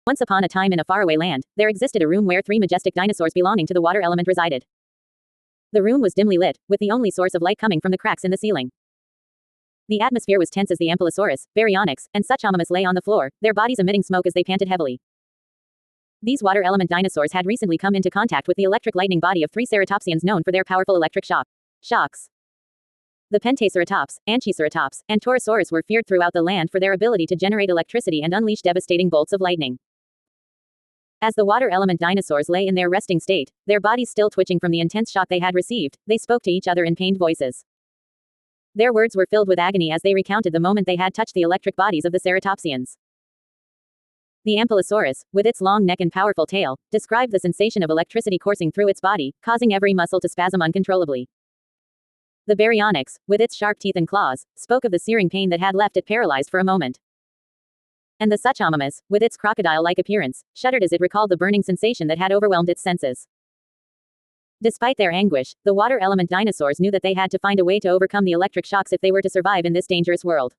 Once upon a time in a faraway land, there existed a room where 3 majestic dinosaurs belonging to the water element resided. The room was dimly lit, with the only source of light coming from the cracks in the ceiling. The atmosphere was tense as the Ankylosaurus, Baryonyx, and Suchomimus lay on the floor, their bodies emitting smoke as they panted heavily. These water element dinosaurs had recently come into contact with the electric lightning body of 3 ceratopsians known for their powerful electric shocks. The Pentaceratops, Anchyceratops, and Torosaurus were feared throughout the land for their ability to generate electricity and unleash devastating bolts of lightning. As the water element dinosaurs lay in their resting state, their bodies still twitching from the intense shock they had received, they spoke to each other in pained voices. Their words were filled with agony as they recounted the moment they had touched the electric bodies of the ceratopsians. The Ankylosaurus, with its long neck and powerful tail, described the sensation of electricity coursing through its body, causing every muscle to spasm uncontrollably. The Baryonyx, with its sharp teeth and claws, spoke of the searing pain that had left it paralyzed for a moment. And the Suchomimus, with its crocodile-like appearance, shuddered as it recalled the burning sensation that had overwhelmed its senses. Despite their anguish, the water element dinosaurs knew that they had to find a way to overcome the electric shocks if they were to survive in this dangerous world.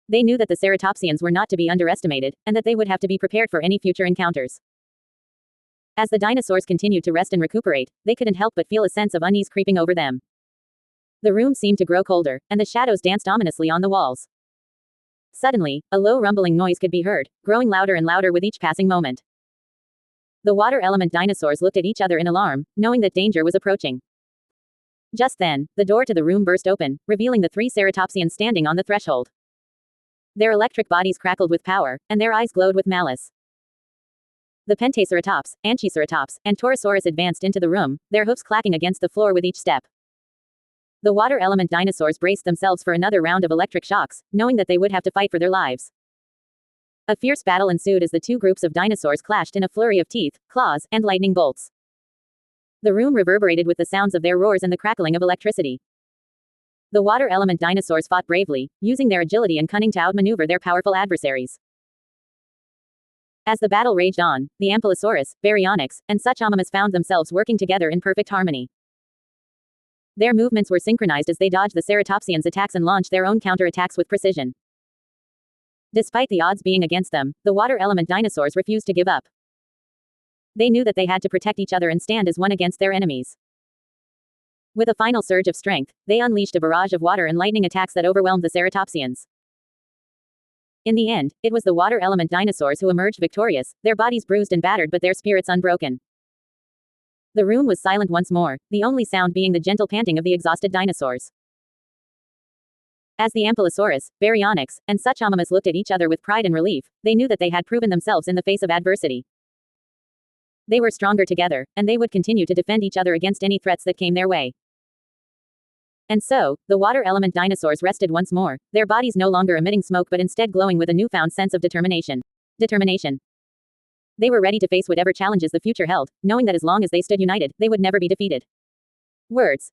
They knew that the ceratopsians were not to be underestimated, and that they would have to be prepared for any future encounters. As the dinosaurs continued to rest and recuperate, they couldn't help but feel a sense of unease creeping over them. The room seemed to grow colder, and the shadows danced ominously on the walls. Suddenly, a low rumbling noise could be heard, growing louder and louder with each passing moment. The water element dinosaurs looked at each other in alarm, knowing that danger was approaching. Just then, the door to the room burst open, revealing the 3 ceratopsians standing on the threshold. Their electric bodies crackled with power, and their eyes glowed with malice. The Pentaceratops, Anchyceratops, and Torosaurus advanced into the room, their hoofs clacking against the floor with each step. The water element dinosaurs braced themselves for another round of electric shocks, knowing that they would have to fight for their lives. A fierce battle ensued as the 2 groups of dinosaurs clashed in a flurry of teeth, claws, and lightning bolts. The room reverberated with the sounds of their roars and the crackling of electricity. The water element dinosaurs fought bravely, using their agility and cunning to outmaneuver their powerful adversaries. As the battle raged on, the Ankylosaurus, Baryonyx, and Suchomimus found themselves working together in perfect harmony. Their movements were synchronized as they dodged the ceratopsians' attacks and launched their own counterattacks with precision. Despite the odds being against them, the water element dinosaurs refused to give up. They knew that they had to protect each other and stand as one against their enemies. With a final surge of strength, they unleashed a barrage of water and lightning attacks that overwhelmed the ceratopsians. In the end, it was the water element dinosaurs who emerged victorious, their bodies bruised and battered but their spirits unbroken. The room was silent once more, the only sound being the gentle panting of the exhausted dinosaurs. As the Ankylosaurus, Baryonyx, and Suchomimus looked at each other with pride and relief, they knew that they had proven themselves in the face of adversity. They were stronger together, and they would continue to defend each other against any threats that came their way. And so, the water element dinosaurs rested once more, their bodies no longer emitting smoke but instead glowing with a newfound sense of determination. They were ready to face whatever challenges the future held, knowing that as long as they stood united, they would never be defeated. Words.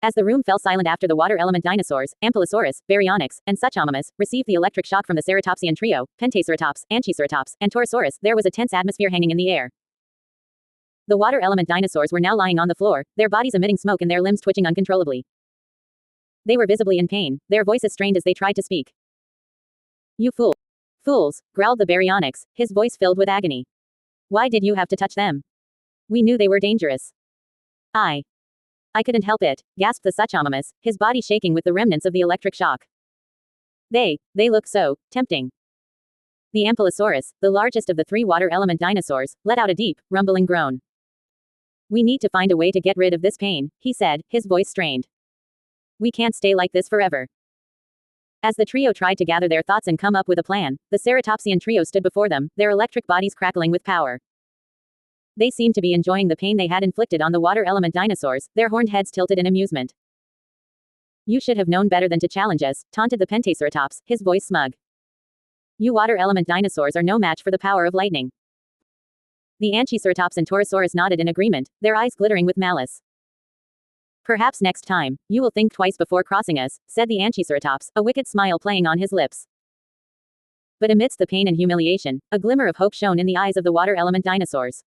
As the room fell silent after the water element dinosaurs, Ankylosaurus, Baryonyx, and Suchomimus, received the electric shock from the ceratopsian trio, Pentaceratops, Anchyceratops, and Torosaurus, there was a tense atmosphere hanging in the air. The water element dinosaurs were now lying on the floor, their bodies emitting smoke and their limbs twitching uncontrollably. They were visibly in pain, their voices strained as they tried to speak. "You fools, growled the Baryonyx, his voice filled with agony. "Why did you have to touch them? We knew they were dangerous." I couldn't help it," gasped the Suchomimus, his body shaking with the remnants of the electric shock. They look so tempting." The Ankylosaurus, the largest of the 3 water element dinosaurs, let out a deep, rumbling groan. "We need to find a way to get rid of this pain," he said, his voice strained. "We can't stay like this forever." As the trio tried to gather their thoughts and come up with a plan, the ceratopsian trio stood before them, their electric bodies crackling with power. They seemed to be enjoying the pain they had inflicted on the water element dinosaurs, their horned heads tilted in amusement. "You should have known better than to challenge us," taunted the Pentaceratops, his voice smug. "You water element dinosaurs are no match for the power of lightning." The Anchyceratops and Torosaurus nodded in agreement, their eyes glittering with malice. "Perhaps next time, you will think twice before crossing us," said the Anchyceratops, a wicked smile playing on his lips. But amidst the pain and humiliation, a glimmer of hope shone in the eyes of the water element dinosaurs.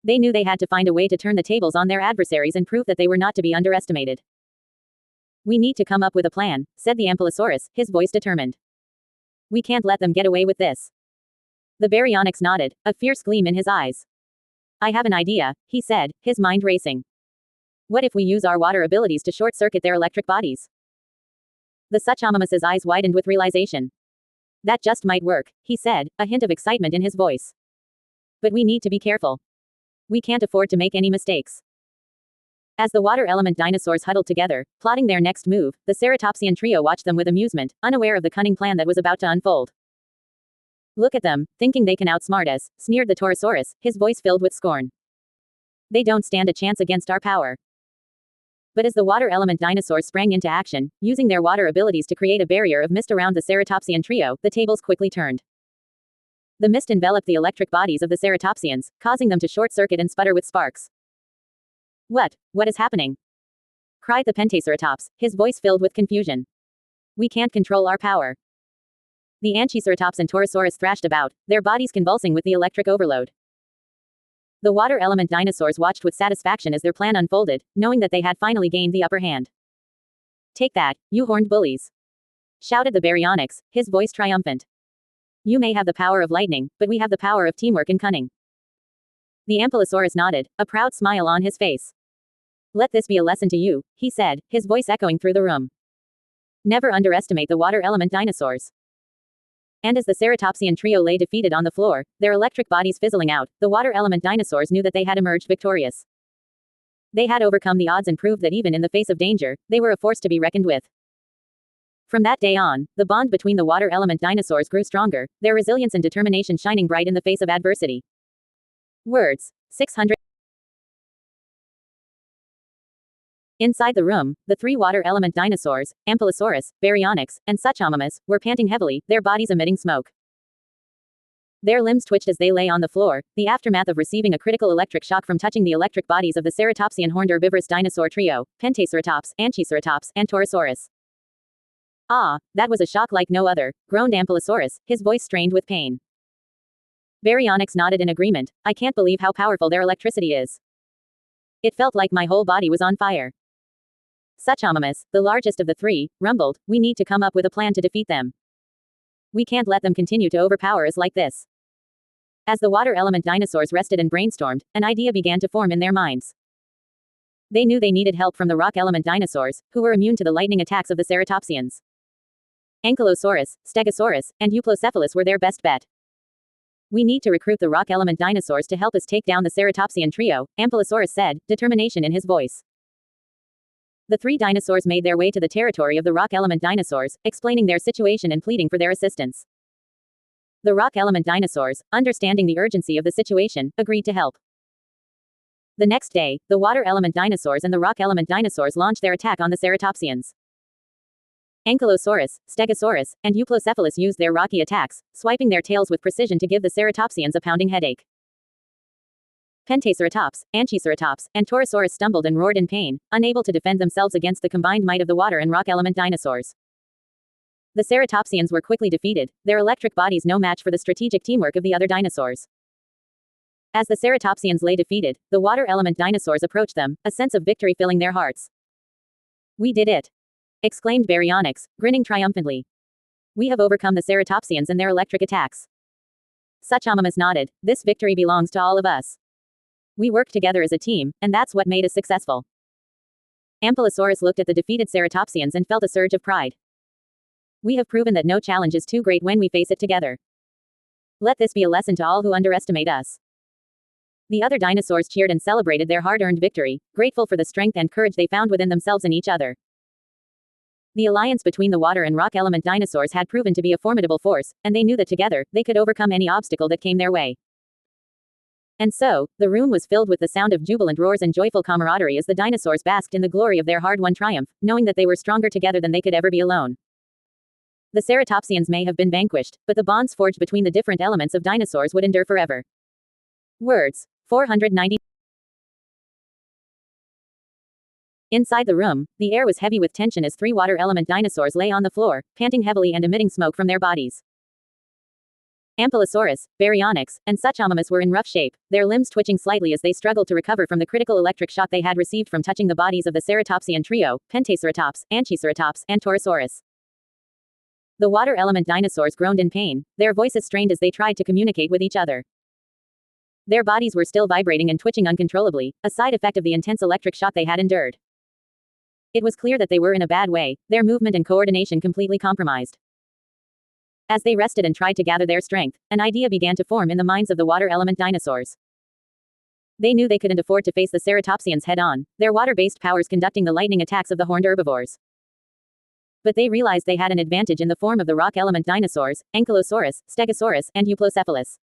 They knew they had to find a way to turn the tables on their adversaries and prove that they were not to be underestimated. "We need to come up with a plan," said the Ankylosaurus, his voice determined. We can't let them get away with this. The baryonyx nodded, a fierce gleam in his eyes. I have an idea, he said, his mind racing. What if we use our water abilities to short-circuit their electric bodies? The Suchamamus's eyes widened with realization. That just might work, he said, a hint of excitement in his voice. But we need to be careful. We can't afford to make any mistakes. As the water element dinosaurs huddled together, plotting their next move, the ceratopsian trio watched them with amusement, unaware of the cunning plan that was about to unfold. Look at them, thinking they can outsmart us, sneered the Torosaurus, his voice filled with scorn. They don't stand a chance against our power. But as the water element dinosaurs sprang into action, using their water abilities to create a barrier of mist around the ceratopsian trio, the tables quickly turned. The mist enveloped the electric bodies of the ceratopsians, causing them to short-circuit and sputter with sparks. What is happening? Cried the Pentaceratops, his voice filled with confusion. We can't control our power. The Anchiceratops and Torosaurus thrashed about, their bodies convulsing with the electric overload. The water element dinosaurs watched with satisfaction as their plan unfolded, knowing that they had finally gained the upper hand. Take that, you horned bullies! Shouted the baryonyx, his voice triumphant. You may have the power of lightning, but we have the power of teamwork and cunning. The Ankylosaurus nodded, a proud smile on his face. Let this be a lesson to you, he said, his voice echoing through the room. Never underestimate the water element dinosaurs. And as the ceratopsian trio lay defeated on the floor, their electric bodies fizzling out, the water element dinosaurs knew that they had emerged victorious. They had overcome the odds and proved that even in the face of danger, they were a force to be reckoned with. From that day on, the bond between the water element dinosaurs grew stronger, their resilience and determination shining bright in the face of adversity. Words. 600. Inside the room, the three water element dinosaurs, Ankylosaurus, Baryonyx, and Suchamamus, were panting heavily, their bodies emitting smoke. Their limbs twitched as they lay on the floor, the aftermath of receiving a critical electric shock from touching the electric bodies of the ceratopsian horned herbivorous dinosaur trio, Pentaceratops, Anchiceratops, and Torosaurus. Ah, that was a shock like no other, groaned Ankylosaurus, his voice strained with pain. Baryonyx nodded in agreement. I can't believe how powerful their electricity is. It felt like my whole body was on fire. Suchamamus, the largest of the three, rumbled, we need to come up with a plan to defeat them. We can't let them continue to overpower us like this. As the water element dinosaurs rested and brainstormed, an idea began to form in their minds. They knew they needed help from the rock element dinosaurs, who were immune to the lightning attacks of the ceratopsians. Ankylosaurus, Stegosaurus, and Euplocephalus were their best bet. We need to recruit the rock element dinosaurs to help us take down the ceratopsian trio, Ankylosaurus said, determination in his voice. The three dinosaurs made their way to the territory of the rock element dinosaurs, explaining their situation and pleading for their assistance. The rock element dinosaurs, understanding the urgency of the situation, agreed to help. The next day, the water element dinosaurs and the rock element dinosaurs launched their attack on the ceratopsians. Ankylosaurus, Stegosaurus, and Euplocephalus used their rocky attacks, swiping their tails with precision to give the ceratopsians a pounding headache. Pentaceratops, Anchiceratops, and Torosaurus stumbled and roared in pain, unable to defend themselves against the combined might of the water and rock element dinosaurs. The ceratopsians were quickly defeated, their electric bodies no match for the strategic teamwork of the other dinosaurs. As the ceratopsians lay defeated, the water element dinosaurs approached them, a sense of victory filling their hearts. We did it! Exclaimed Baryonyx, grinning triumphantly. We have overcome the ceratopsians and their electric attacks. Suchamamus nodded, this victory belongs to all of us. We worked together as a team, and that's what made us successful. Ankylosaurus looked at the defeated ceratopsians and felt a surge of pride. We have proven that no challenge is too great when we face it together. Let this be a lesson to all who underestimate us. The other dinosaurs cheered and celebrated their hard-earned victory, grateful for the strength and courage they found within themselves and each other. The alliance between the water and rock element dinosaurs had proven to be a formidable force, and they knew that together, they could overcome any obstacle that came their way. And so, the room was filled with the sound of jubilant roars and joyful camaraderie as the dinosaurs basked in the glory of their hard-won triumph, knowing that they were stronger together than they could ever be alone. The ceratopsians may have been vanquished, but the bonds forged between the different elements of dinosaurs would endure forever. Words. 490. Inside the room, the air was heavy with tension as three water element dinosaurs lay on the floor, panting heavily and emitting smoke from their bodies. Ankylosaurus, Baryonyx, and Suchamamus were in rough shape, their limbs twitching slightly as they struggled to recover from the critical electric shock they had received from touching the bodies of the ceratopsian trio, Pentaceratops, Anchiceratops, and Torosaurus. The water element dinosaurs groaned in pain, their voices strained as they tried to communicate with each other. Their bodies were still vibrating and twitching uncontrollably, a side effect of the intense electric shock they had endured. It was clear that they were in a bad way, their movement and coordination completely compromised. As they rested and tried to gather their strength, an idea began to form in the minds of the water element dinosaurs. They knew they couldn't afford to face the ceratopsians head-on, their water-based powers conducting the lightning attacks of the horned herbivores. But they realized they had an advantage in the form of the rock element dinosaurs, Ankylosaurus, Stegosaurus, and Euplocephalus.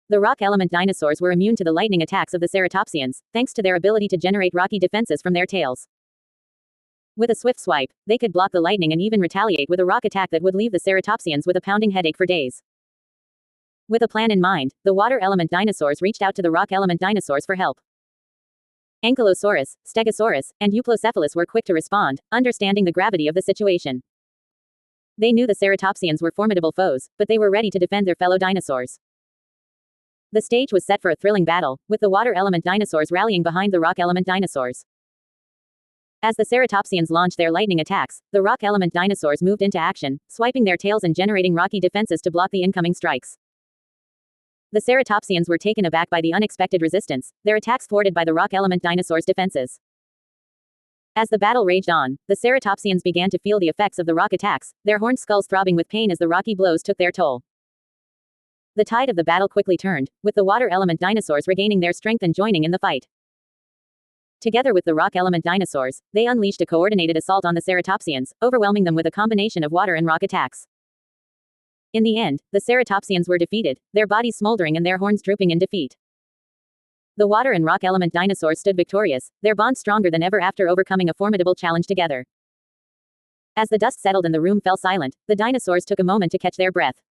The rock element dinosaurs were immune to the lightning attacks of the ceratopsians, thanks to their ability to generate rocky defenses from their tails. With a swift swipe, they could block the lightning and even retaliate with a rock attack that would leave the ceratopsians with a pounding headache for days. With a plan in mind, the water element dinosaurs reached out to the rock element dinosaurs for help. Ankylosaurus, Stegosaurus, and Euplocephalus were quick to respond, understanding the gravity of the situation. They knew the ceratopsians were formidable foes, but they were ready to defend their fellow dinosaurs. The stage was set for a thrilling battle, with the water element dinosaurs rallying behind the rock element dinosaurs. As the ceratopsians launched their lightning attacks, the rock element dinosaurs moved into action, swiping their tails and generating rocky defenses to block the incoming strikes. The ceratopsians were taken aback by the unexpected resistance, their attacks thwarted by the rock element dinosaurs' defenses. As the battle raged on, the ceratopsians began to feel the effects of the rock attacks, their horned skulls throbbing with pain as the rocky blows took their toll. The tide of the battle quickly turned, with the water element dinosaurs regaining their strength and joining in the fight. Together with the rock element dinosaurs, they unleashed a coordinated assault on the ceratopsians, overwhelming them with a combination of water and rock attacks. In the end, the ceratopsians were defeated, their bodies smoldering and their horns drooping in defeat. The water and rock element dinosaurs stood victorious, their bond stronger than ever after overcoming a formidable challenge together. As the dust settled and the room fell silent, the dinosaurs took a moment to catch their breath.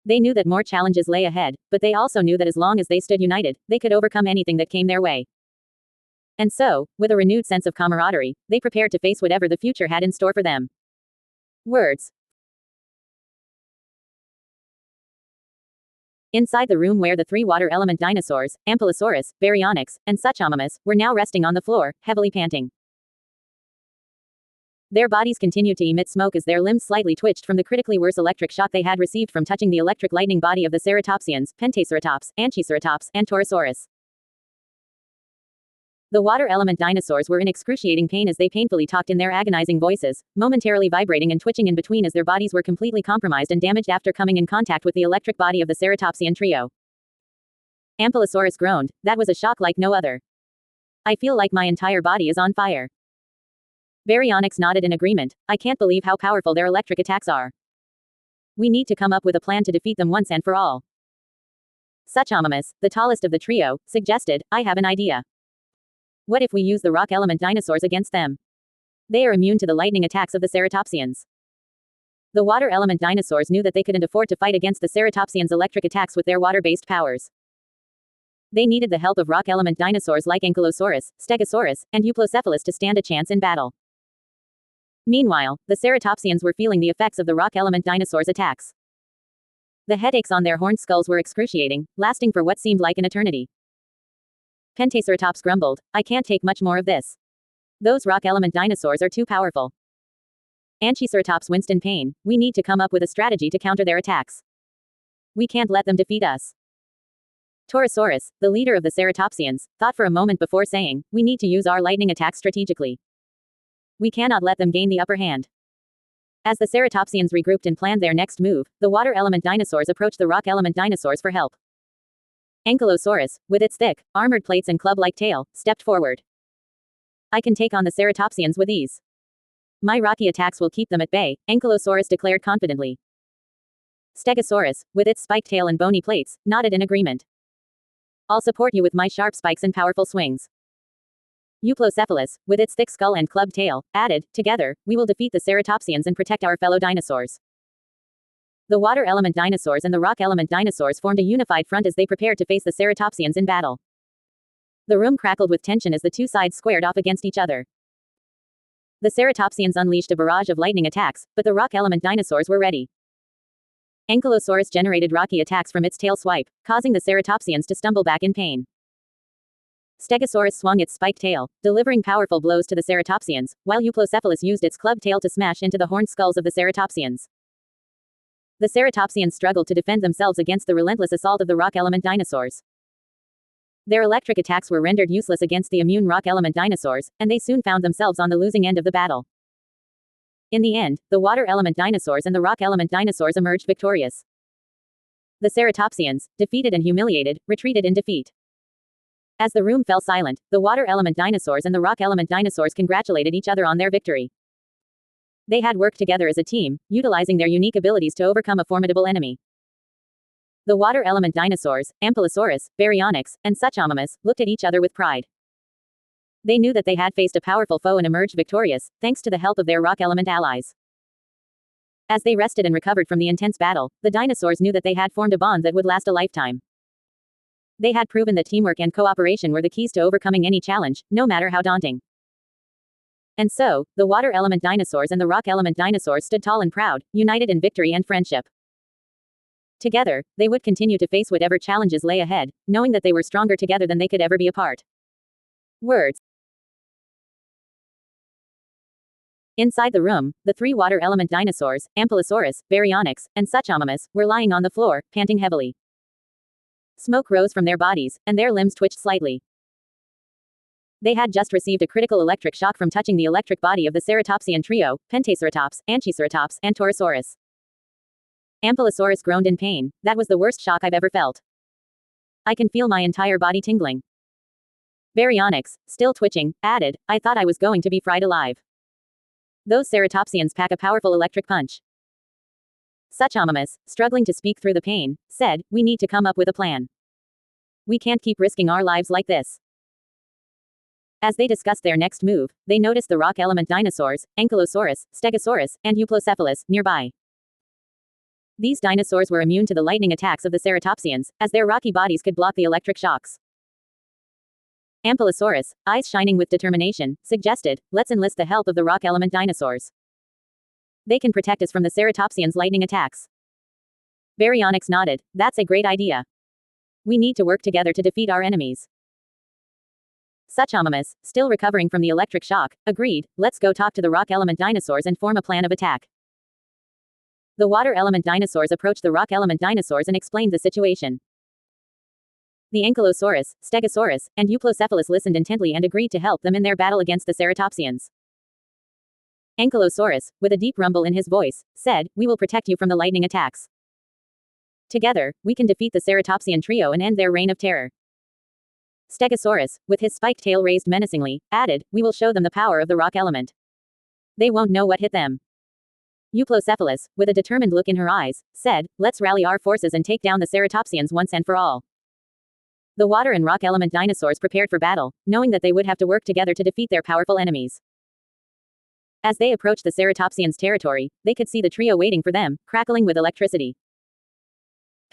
They knew that more challenges lay ahead, but they also knew that as long as they stood united, they could overcome anything that came their way. And so, with a renewed sense of camaraderie, they prepared to face whatever the future had in store for them. Words. Inside the room where the three water element dinosaurs, Ankylosaurus, Baryonyx, and Suchomimus, were now resting on the floor, heavily panting. Their bodies continued to emit smoke as their limbs slightly twitched from the critically worse electric shock they had received from touching the electric lightning body of the ceratopsians, Pentaceratops, Anchiceratops, and Torosaurus. The water element dinosaurs were in excruciating pain as they painfully talked in their agonizing voices, momentarily vibrating and twitching in between as their bodies were completely compromised and damaged after coming in contact with the electric body of the ceratopsian trio. Ankylosaurus groaned, "That was a shock like no other. I feel like my entire body is on fire." Baryonyx nodded in agreement, "I can't believe how powerful their electric attacks are. We need to come up with a plan to defeat them once and for all." Suchomimus, the tallest of the trio, suggested, "I have an idea. What if we use the rock element dinosaurs against them? They are immune to the lightning attacks of the ceratopsians." The water element dinosaurs knew that they couldn't afford to fight against the ceratopsians' electric attacks with their water-based powers. They needed the help of rock element dinosaurs like Ankylosaurus, Stegosaurus, and Euplocephalus to stand a chance in battle. Meanwhile, the ceratopsians were feeling the effects of the rock element dinosaurs' attacks. The headaches on their horned skulls were excruciating, lasting for what seemed like an eternity. Pentaceratops grumbled, "I can't take much more of this. Those rock element dinosaurs are too powerful." Anchiceratops winced in pain, "We need to come up with a strategy to counter their attacks. We can't let them defeat us." Torosaurus, the leader of the ceratopsians, thought for a moment before saying, "We need to use our lightning attack strategically. We cannot let them gain the upper hand." As the ceratopsians regrouped and planned their next move, the water element dinosaurs approached the rock element dinosaurs for help. Ankylosaurus, with its thick, armored plates and club-like tail, stepped forward. "I can take on the ceratopsians with ease. My rocky attacks will keep them at bay," Ankylosaurus declared confidently. Stegosaurus, with its spiked tail and bony plates, nodded in agreement. "I'll support you with my sharp spikes and powerful swings." Euplocephalus, with its thick skull and clubbed tail, added, "Together, we will defeat the ceratopsians and protect our fellow dinosaurs." The water element dinosaurs and the rock element dinosaurs formed a unified front as they prepared to face the ceratopsians in battle. The room crackled with tension as the two sides squared off against each other. The ceratopsians unleashed a barrage of lightning attacks, but the rock element dinosaurs were ready. Ankylosaurus generated rocky attacks from its tail swipe, causing the ceratopsians to stumble back in pain. Stegosaurus swung its spiked tail, delivering powerful blows to the ceratopsians, while Euplocephalus used its clubbed tail to smash into the horned skulls of the ceratopsians. The ceratopsians struggled to defend themselves against the relentless assault of the rock element dinosaurs. Their electric attacks were rendered useless against the immune rock element dinosaurs, and they soon found themselves on the losing end of the battle. In the end, the water element dinosaurs and the rock element dinosaurs emerged victorious. The ceratopsians, defeated and humiliated, retreated in defeat. As the room fell silent, the water element dinosaurs and the rock element dinosaurs congratulated each other on their victory. They had worked together as a team, utilizing their unique abilities to overcome a formidable enemy. The water element dinosaurs, Ankylosaurus, Baryonyx, and Suchomimus, looked at each other with pride. They knew that they had faced a powerful foe and emerged victorious, thanks to the help of their rock element allies. As they rested and recovered from the intense battle, the dinosaurs knew that they had formed a bond that would last a lifetime. They had proven that teamwork and cooperation were the keys to overcoming any challenge, no matter how daunting. And so, the water element dinosaurs and the rock element dinosaurs stood tall and proud, united in victory and friendship. Together, they would continue to face whatever challenges lay ahead, knowing that they were stronger together than they could ever be apart. Words. Inside the room, the three water element dinosaurs, Ankylosaurus, Baryonyx, and Suchomimus, were lying on the floor, panting heavily. Smoke rose from their bodies, and their limbs twitched slightly. They had just received a critical electric shock from touching the electric body of the ceratopsian trio, Pentaceratops, Anchiceratops, and Torosaurus. Ankylosaurus groaned in pain. That was the worst shock I've ever felt. I can feel my entire body tingling. Baryonyx, still twitching, added, I thought I was going to be fried alive. Those ceratopsians pack a powerful electric punch. Suchomimus, struggling to speak through the pain, said, we need to come up with a plan. We can't keep risking our lives like this. As they discussed their next move, they noticed the rock element dinosaurs, Ankylosaurus, Stegosaurus, and Euplocephalus, nearby. These dinosaurs were immune to the lightning attacks of the ceratopsians, as their rocky bodies could block the electric shocks. Ankylosaurus, eyes shining with determination, suggested, let's enlist the help of the rock element dinosaurs. They can protect us from the ceratopsians' lightning attacks. Baryonyx nodded, that's a great idea. We need to work together to defeat our enemies. Suchomimus, still recovering from the electric shock, agreed, let's go talk to the rock element dinosaurs and form a plan of attack. The water element dinosaurs approached the rock element dinosaurs and explained the situation. The Ankylosaurus, Stegosaurus, and Euplocephalus listened intently and agreed to help them in their battle against the ceratopsians. Ankylosaurus, with a deep rumble in his voice, said, we will protect you from the lightning attacks. Together, we can defeat the ceratopsian trio and end their reign of terror. Stegosaurus, with his spiked tail raised menacingly, added, we will show them the power of the rock element. They won't know what hit them. Euplocephalus, with a determined look in her eyes, said, let's rally our forces and take down the ceratopsians once and for all. The water and rock element dinosaurs prepared for battle, knowing that they would have to work together to defeat their powerful enemies. As they approached the ceratopsians' territory, they could see the trio waiting for them, crackling with electricity.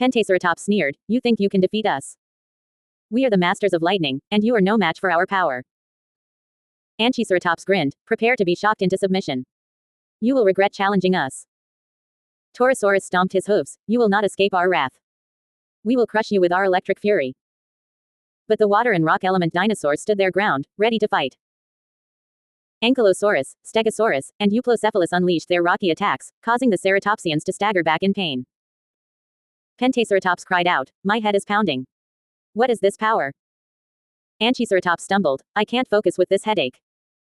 Pentaceratops sneered, you think you can defeat us? We are the masters of lightning, and you are no match for our power. Anchiceratops grinned, prepare to be shocked into submission. You will regret challenging us. Torosaurus stomped his hooves, you will not escape our wrath. We will crush you with our electric fury. But the water and rock element dinosaurs stood their ground, ready to fight. Ankylosaurus, Stegosaurus, and Euplocephalus unleashed their rocky attacks, causing the ceratopsians to stagger back in pain. Pentaceratops cried out, my head is pounding. What is this power? Anchiceratops stumbled, I can't focus with this headache.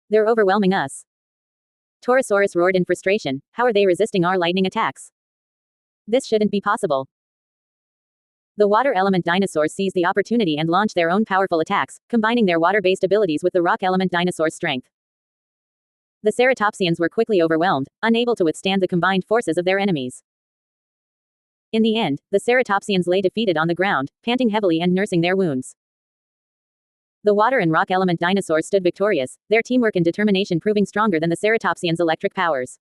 They're overwhelming us. Torosaurus roared in frustration, how are they resisting our lightning attacks? This shouldn't be possible. The water element dinosaurs seized the opportunity and launched their own powerful attacks, combining their water-based abilities with the rock element dinosaur's strength. The ceratopsians were quickly overwhelmed, unable to withstand the combined forces of their enemies. In the end, the ceratopsians lay defeated on the ground, panting heavily and nursing their wounds. The water and rock element dinosaurs stood victorious, their teamwork and determination proving stronger than the ceratopsians' electric powers.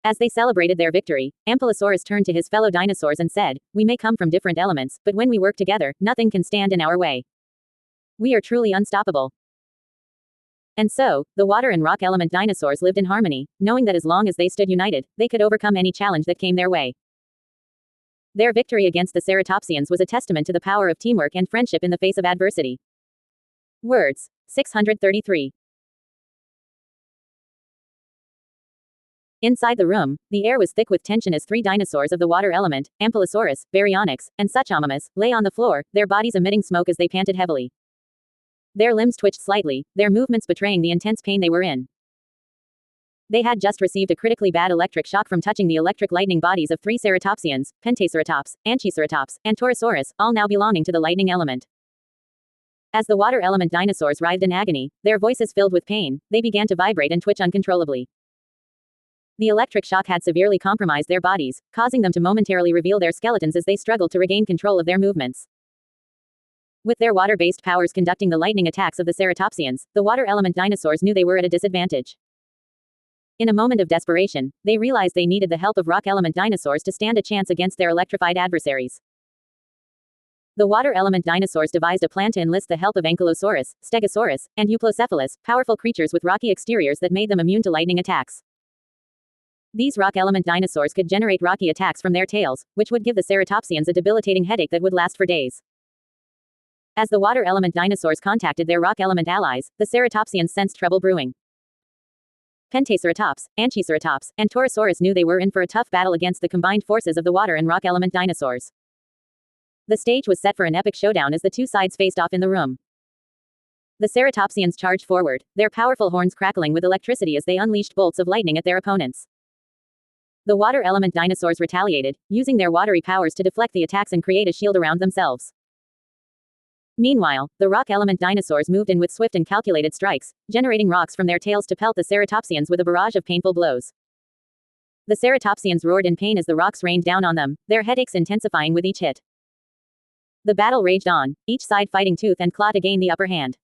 As they celebrated their victory, Ankylosaurus turned to his fellow dinosaurs and said, we may come from different elements, but when we work together, nothing can stand in our way. We are truly unstoppable. And so, the water and rock element dinosaurs lived in harmony, knowing that as long as they stood united, they could overcome any challenge that came their way. Their victory against the ceratopsians was a testament to the power of teamwork and friendship in the face of adversity. Words. 633. Inside the room, the air was thick with tension as three dinosaurs of the water element, Ankylosaurus, Baryonyx, and Suchomimus, lay on the floor, their bodies emitting smoke as they panted heavily. Their limbs twitched slightly, their movements betraying the intense pain they were in. They had just received a critically bad electric shock from touching the electric lightning bodies of three ceratopsians, Pentaceratops, Anchiceratops, and Torosaurus, all now belonging to the lightning element. As the water element dinosaurs writhed in agony, their voices filled with pain, they began to vibrate and twitch uncontrollably. The electric shock had severely compromised their bodies, causing them to momentarily reveal their skeletons as they struggled to regain control of their movements. With their water-based powers conducting the lightning attacks of the ceratopsians, the water element dinosaurs knew they were at a disadvantage. In a moment of desperation, they realized they needed the help of rock element dinosaurs to stand a chance against their electrified adversaries. The water element dinosaurs devised a plan to enlist the help of Ankylosaurus, Stegosaurus, and Euplocephalus, powerful creatures with rocky exteriors that made them immune to lightning attacks. These rock element dinosaurs could generate rocky attacks from their tails, which would give the ceratopsians a debilitating headache that would last for days. As the water element dinosaurs contacted their rock element allies, the ceratopsians sensed trouble brewing. Pentaceratops, Anchiceratops, and Torosaurus knew they were in for a tough battle against the combined forces of the water and rock element dinosaurs. The stage was set for an epic showdown as the two sides faced off in the room. The ceratopsians charged forward, their powerful horns crackling with electricity as they unleashed bolts of lightning at their opponents. The water element dinosaurs retaliated, using their watery powers to deflect the attacks and create a shield around themselves. Meanwhile, the rock element dinosaurs moved in with swift and calculated strikes, generating rocks from their tails to pelt the ceratopsians with a barrage of painful blows. The ceratopsians roared in pain as the rocks rained down on them, their headaches intensifying with each hit. The battle raged on, each side fighting tooth and claw to gain the upper hand.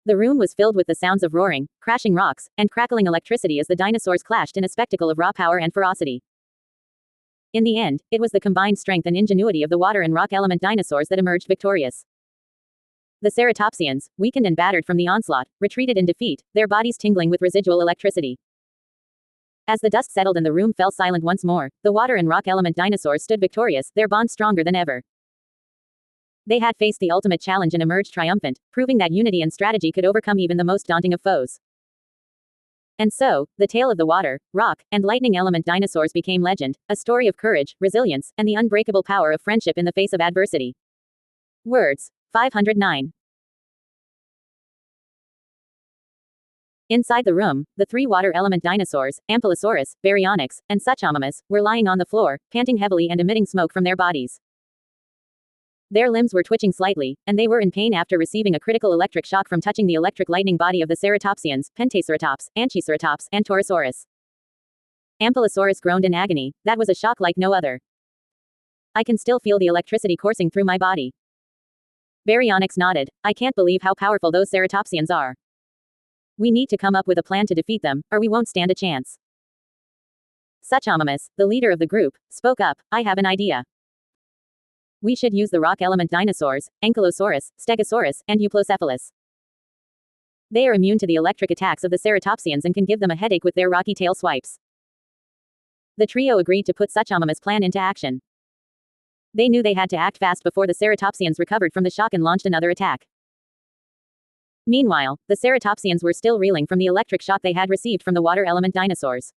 The room was filled with the sounds of roaring, crashing rocks, and crackling electricity as the dinosaurs clashed in a spectacle of raw power and ferocity. In the end, it was the combined strength and ingenuity of the water and rock element dinosaurs that emerged victorious. The ceratopsians, weakened and battered from the onslaught, retreated in defeat, their bodies tingling with residual electricity. As the dust settled and the room fell silent once more, the water and rock element dinosaurs stood victorious, their bond stronger than ever. They had faced the ultimate challenge and emerged triumphant, proving that unity and strategy could overcome even the most daunting of foes. And so, the tale of the water, rock, and lightning element dinosaurs became legend, a story of courage, resilience, and the unbreakable power of friendship in the face of adversity. Words. 509. Inside the room, the three water element dinosaurs, Ankylosaurus, Baryonyx, and Suchomimus, were lying on the floor, panting heavily and emitting smoke from their bodies. Their limbs were twitching slightly, and they were in pain after receiving a critical electric shock from touching the electric lightning body of the ceratopsians, Pentaceratops, Anchiceratops, and Torosaurus. Ankylosaurus groaned in agony, "That was a shock like no other. I can still feel the electricity coursing through my body." Baryonyx nodded, "I can't believe how powerful those ceratopsians are. We need to come up with a plan to defeat them, or we won't stand a chance." Suchomimus, the leader of the group, spoke up, "I have an idea. We should use the rock element dinosaurs, Ankylosaurus, Stegosaurus, and Euplocephalus. They are immune to the electric attacks of the ceratopsians and can give them a headache with their rocky tail swipes." The trio agreed to put Suchomimus' plan into action. They knew they had to act fast before the ceratopsians recovered from the shock and launched another attack. Meanwhile, the ceratopsians were still reeling from the electric shock they had received from the water element dinosaurs.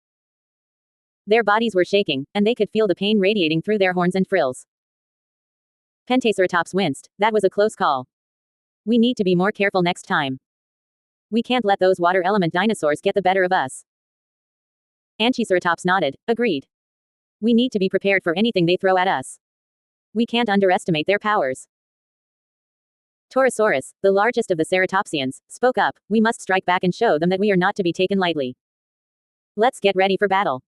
Their bodies were shaking, and they could feel the pain radiating through their horns and frills. Pentaceratops winced, "That was a close call. We need to be more careful next time. We can't let those water element dinosaurs get the better of us." Anchiceratops nodded, "Agreed. We need to be prepared for anything they throw at us. We can't underestimate their powers." Torosaurus, the largest of the ceratopsians, spoke up, "We must strike back and show them that we are not to be taken lightly. Let's get ready for battle."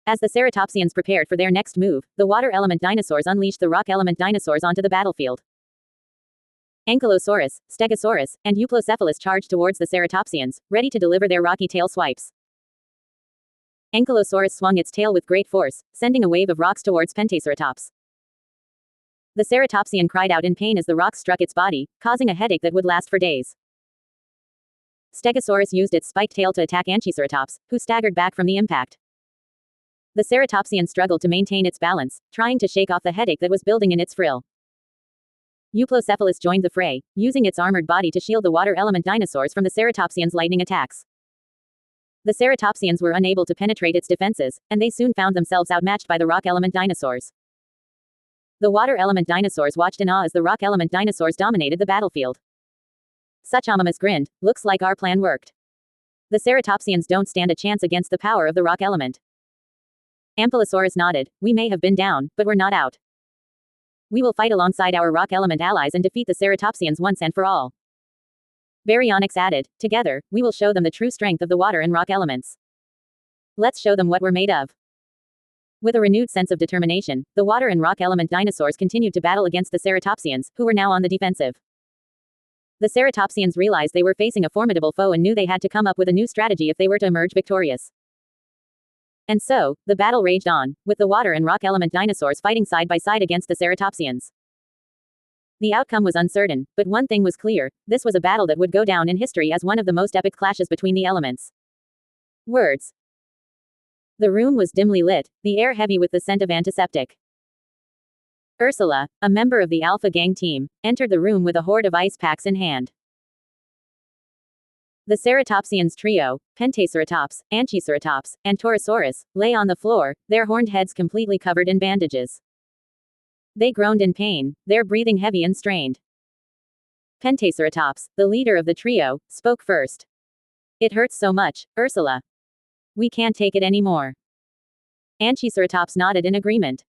As the ceratopsians prepared for their next move, the water element dinosaurs unleashed the rock element dinosaurs onto the battlefield. Ankylosaurus, Stegosaurus, and Euplocephalus charged towards the ceratopsians, ready to deliver their rocky tail swipes. Ankylosaurus swung its tail with great force, sending a wave of rocks towards Pentaceratops. The ceratopsian cried out in pain as the rocks struck its body, causing a headache that would last for days. Stegosaurus used its spiked tail to attack Anchiceratops, who staggered back from the impact. The ceratopsian struggled to maintain its balance, trying to shake off the headache that was building in its frill. Euplocephalus joined the fray, using its armored body to shield the water element dinosaurs from the ceratopsian's lightning attacks. The ceratopsians were unable to penetrate its defenses, and they soon found themselves outmatched by the rock element dinosaurs. The water element dinosaurs watched in awe as the rock element dinosaurs dominated the battlefield. Suchomimus grinned, "Looks like our plan worked. The ceratopsians don't stand a chance against the power of the rock element." Ampulosaurus nodded, "We may have been down, but we're not out. We will fight alongside our rock element allies and defeat the ceratopsians once and for all." Baryonyx added, "Together, we will show them the true strength of the water and rock elements. Let's show them what we're made of." With a renewed sense of determination, the water and rock element dinosaurs continued to battle against the ceratopsians, who were now on the defensive. The ceratopsians realized they were facing a formidable foe and knew they had to come up with a new strategy if they were to emerge victorious. And so, the battle raged on, with the water and rock element dinosaurs fighting side by side against the ceratopsians. The outcome was uncertain, but one thing was clear: this was a battle that would go down in history as one of the most epic clashes between the elements. Words. The room was dimly lit, the air heavy with the scent of antiseptic. Ursula, a member of the Alpha Gang team, entered the room with a horde of ice packs in hand. The ceratopsians trio, Pentaceratops, Anchiceratops, and Torosaurus, lay on the floor, their horned heads completely covered in bandages. They groaned in pain, their breathing heavy and strained. Pentaceratops, the leader of the trio, spoke first. "It hurts so much, Ursula. We can't take it anymore." Anchiceratops nodded in agreement.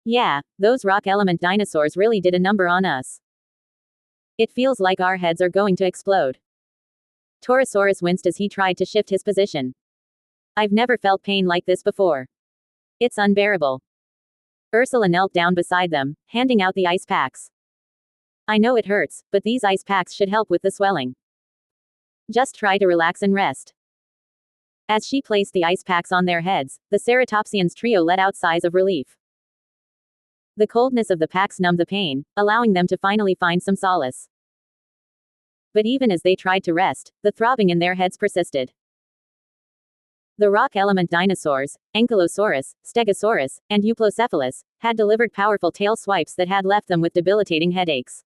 "Yeah, those rock element dinosaurs really did a number on us. It feels like our heads are going to explode." Torosaurus winced as he tried to shift his position. "I've never felt pain like this before. It's unbearable." Ursula knelt down beside them, handing out the ice packs. "I know it hurts, but these ice packs should help with the swelling. Just try to relax and rest." As she placed the ice packs on their heads, the ceratopsians trio let out sighs of relief. The coldness of the packs numbed the pain, allowing them to finally find some solace. But even as they tried to rest, the throbbing in their heads persisted. The rock element dinosaurs, Ankylosaurus, Stegosaurus, and Euplocephalus, had delivered powerful tail swipes that had left them with debilitating headaches.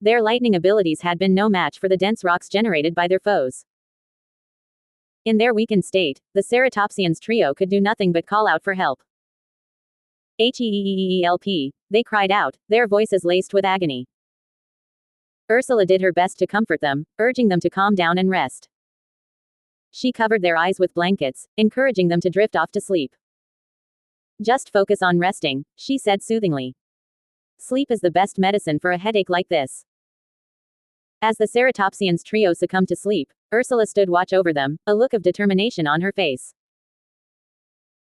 Their lightning abilities had been no match for the dense rocks generated by their foes. In their weakened state, the ceratopsians trio could do nothing but call out for help. "Help," they cried out, their voices laced with agony. Ursula did her best to comfort them, urging them to calm down and rest. She covered their eyes with blankets, encouraging them to drift off to sleep. "Just focus on resting," she said soothingly. "Sleep is the best medicine for a headache like this." As the ceratopsians trio succumbed to sleep, Ursula stood watch over them, a look of determination on her face.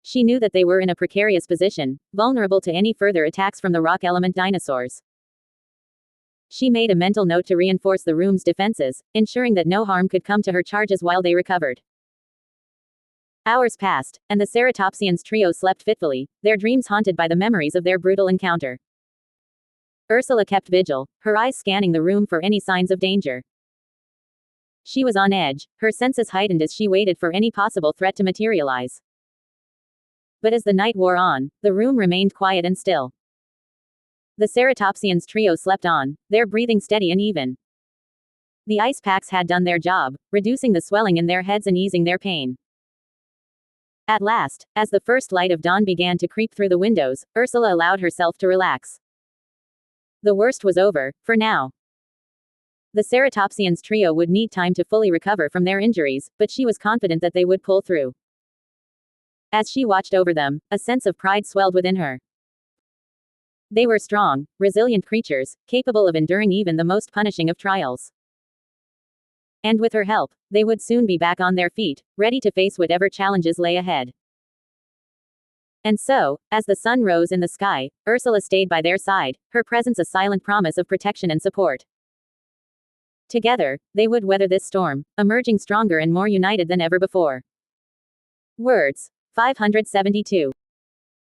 She knew that they were in a precarious position, vulnerable to any further attacks from the rock element dinosaurs. She made a mental note to reinforce the room's defenses, ensuring that no harm could come to her charges while they recovered. Hours passed, and the ceratopsians trio slept fitfully, their dreams haunted by the memories of their brutal encounter. Ursula kept vigil, her eyes scanning the room for any signs of danger. She was on edge, her senses heightened as she waited for any possible threat to materialize. But as the night wore on, the room remained quiet and still. The ceratopsians trio slept on, their breathing steady and even. The ice packs had done their job, reducing the swelling in their heads and easing their pain. At last, as the first light of dawn began to creep through the windows, Ursula allowed herself to relax. The worst was over, for now. The ceratopsians trio would need time to fully recover from their injuries, but she was confident that they would pull through. As she watched over them, a sense of pride swelled within her. They were strong, resilient creatures, capable of enduring even the most punishing of trials. And with her help, they would soon be back on their feet, ready to face whatever challenges lay ahead. And so, as the sun rose in the sky, Ursula stayed by their side, her presence a silent promise of protection and support. Together, they would weather this storm, emerging stronger and more united than ever before. Words. 572.